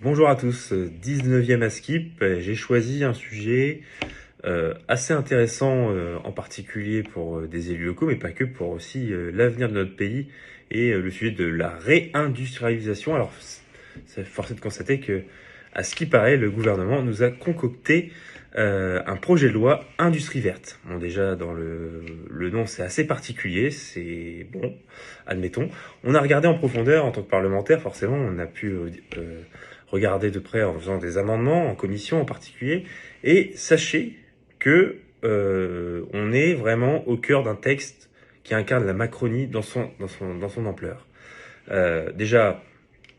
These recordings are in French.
Bonjour à tous, 19e ASKIP. J'ai choisi un sujet assez intéressant, en particulier pour des élus locaux, mais pas que, pour aussi l'avenir de notre pays et le sujet de la réindustrialisation. Alors, c'est forcé de constater que, à ce qui paraît, le gouvernement nous a concocté un projet de loi industrie verte. Bon, déjà, dans le nom, c'est assez particulier, c'est bon, admettons. On a regardé en profondeur en tant que parlementaire, forcément, on a pu regarder de près en faisant des amendements, en commission en particulier, et sachez que on est vraiment au cœur d'un texte qui incarne la Macronie dans son ampleur. Déjà,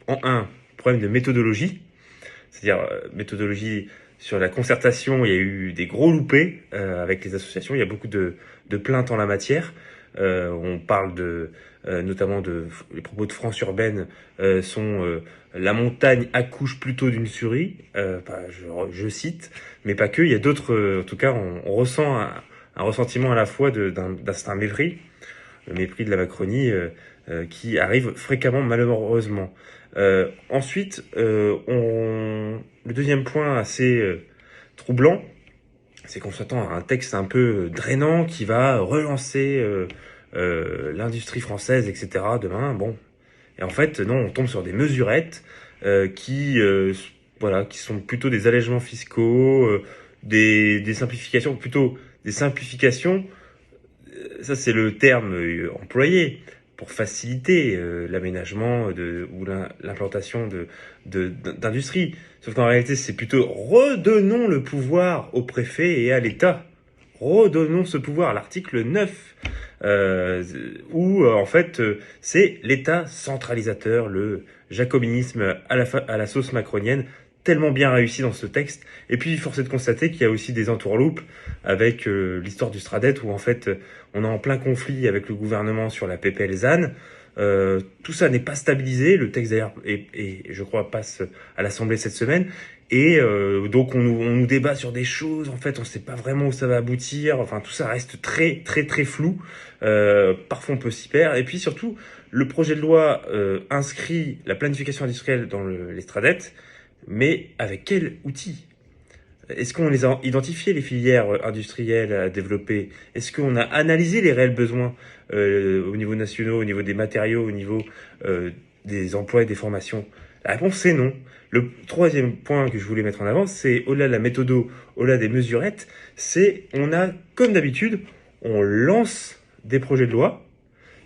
en un, problème de méthodologie, c'est-à-dire méthodologie sur la concertation, il y a eu des gros loupés avec les associations, il y a beaucoup de plaintes en la matière. On parle notamment les propos de France Urbaine sont la montagne accouche plutôt d'une souris, je cite, mais pas que. Il y a d'autres, en tout cas, on ressent un ressentiment à la fois d'un certain mépris, le mépris de la Macronie qui arrive fréquemment malheureusement. Ensuite, le deuxième point assez troublant, c'est qu'on s'attend à un texte un peu drainant qui va relancer l'industrie française, etc. demain. Bon, et en fait, non, on tombe sur des mesurettes voilà, qui sont plutôt des allègements fiscaux, des simplifications, plutôt des simplifications. Ça, c'est le terme employé pour faciliter l'aménagement ou l'implantation d'industries. Sauf qu'en réalité, c'est plutôt redonnons le pouvoir au préfet et à l'État. Redonnons ce pouvoir. L'article 9, où en fait, c'est l'État centralisateur, le jacobinisme à la sauce macronienne, tellement bien réussi dans ce texte. Et puis, force est de constater qu'il y a aussi des entourloupes avec l'histoire du Stradet, où en fait, on est en plein conflit avec le gouvernement sur la PPL ZAN. Tout ça n'est pas stabilisé. Le texte d'ailleurs, je crois, passe à l'Assemblée cette semaine. Et donc on nous débat sur des choses. En fait, on ne sait pas vraiment où ça va aboutir. Enfin, tout ça reste très très très flou. Parfois, on peut s'y perdre. Et puis surtout, le projet de loi inscrit la planification industrielle dans les Stradets, mais avec quel outil? Est-ce qu'on les a identifiés, les filières industrielles à développer? Est-ce qu'on a analysé les réels besoins au niveau national, au niveau des matériaux, au niveau des emplois et des formations? La réponse, c'est non. Le troisième point que je voulais mettre en avant, c'est au-delà de la méthodo, au-delà des mesurettes, c'est on a, comme d'habitude, on lance des projets de loi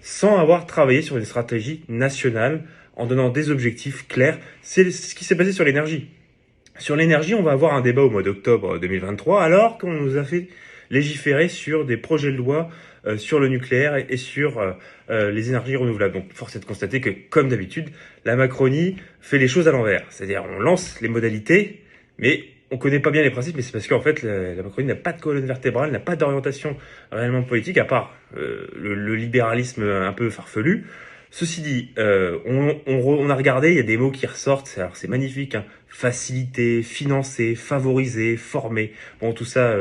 sans avoir travaillé sur une stratégie nationale, en donnant des objectifs clairs. C'est ce qui s'est passé sur l'énergie. Sur l'énergie, on va avoir un débat au mois d'octobre 2023, alors qu'on nous a fait légiférer sur des projets de loi sur le nucléaire et sur les énergies renouvelables. Donc, force est de constater que, comme d'habitude, la Macronie fait les choses à l'envers. C'est-à-dire, on lance les modalités, mais on connaît pas bien les principes, mais c'est parce qu'en fait, la Macronie n'a pas de colonne vertébrale, n'a pas d'orientation réellement politique, à part le libéralisme un peu farfelu. Ceci dit, on a regardé, il y a des mots qui ressortent, alors c'est magnifique, hein. Faciliter, financer, favoriser, former. Bon, tout ça,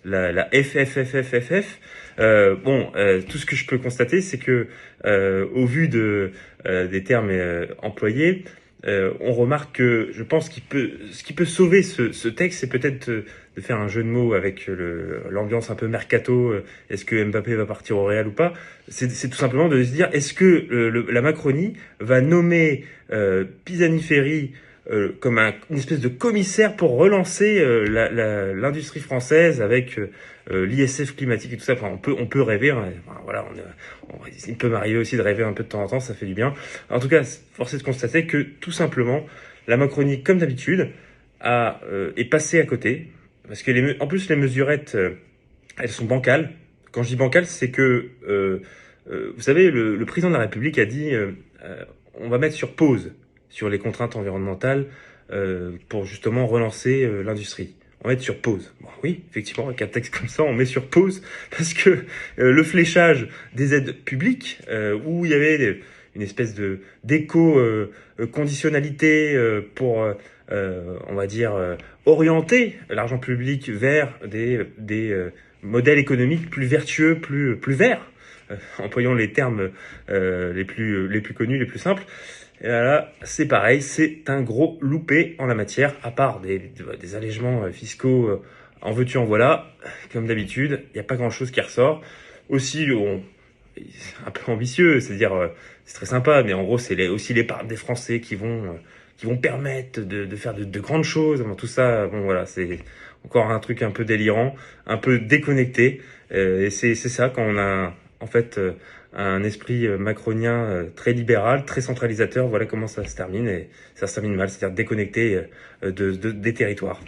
la FFFFFF. Tout ce que je peux constater, c'est que au vu des termes employés, on remarque que je pense ce qui peut sauver ce texte, c'est peut-être de faire un jeu de mots avec l'ambiance un peu mercato. Est-ce que Mbappé va partir au Real ou pas? C'est tout simplement de se dire, est-ce que la Macronie va nommer Pisani-Ferry comme une espèce de commissaire pour relancer l'industrie française avec l'ISF climatique et tout ça. Enfin, on peut rêver. Hein. Enfin, voilà, il peut m'arriver aussi de rêver un peu de temps en temps, ça fait du bien. En tout cas, force est de constater que tout simplement, la Macronie, comme d'habitude, est passée à côté. Parce que en plus, les mesurettes, elles sont bancales. Quand je dis bancales, c'est que, vous savez, le président de la République a dit on va mettre sur pause sur les contraintes environnementales pour justement relancer l'industrie. On va mettre sur pause. Bon, oui, effectivement, avec un texte comme ça, on met sur pause parce que le fléchage des aides publiques, où il y avait une espèce d'éco-conditionnalité pour, on va dire, orienter l'argent public vers des modèles économiques plus vertueux, plus verts, employant les termes les plus connus, les plus simples. Et là, c'est pareil, c'est un gros loupé en la matière, à part des allègements fiscaux, en veux-tu, en voilà. Comme d'habitude, il n'y a pas grand-chose qui ressort. Aussi, un peu ambitieux, c'est-à-dire, c'est très sympa, mais en gros, aussi l'épargne des Français qui vont permettre de faire de grandes choses. Bon, tout ça, bon voilà, c'est encore un truc un peu délirant, un peu déconnecté. Et c'est ça quand on a en fait un esprit macronien très libéral, très centralisateur. Voilà comment ça se termine, et ça se termine mal, c'est-à-dire déconnecté des territoires.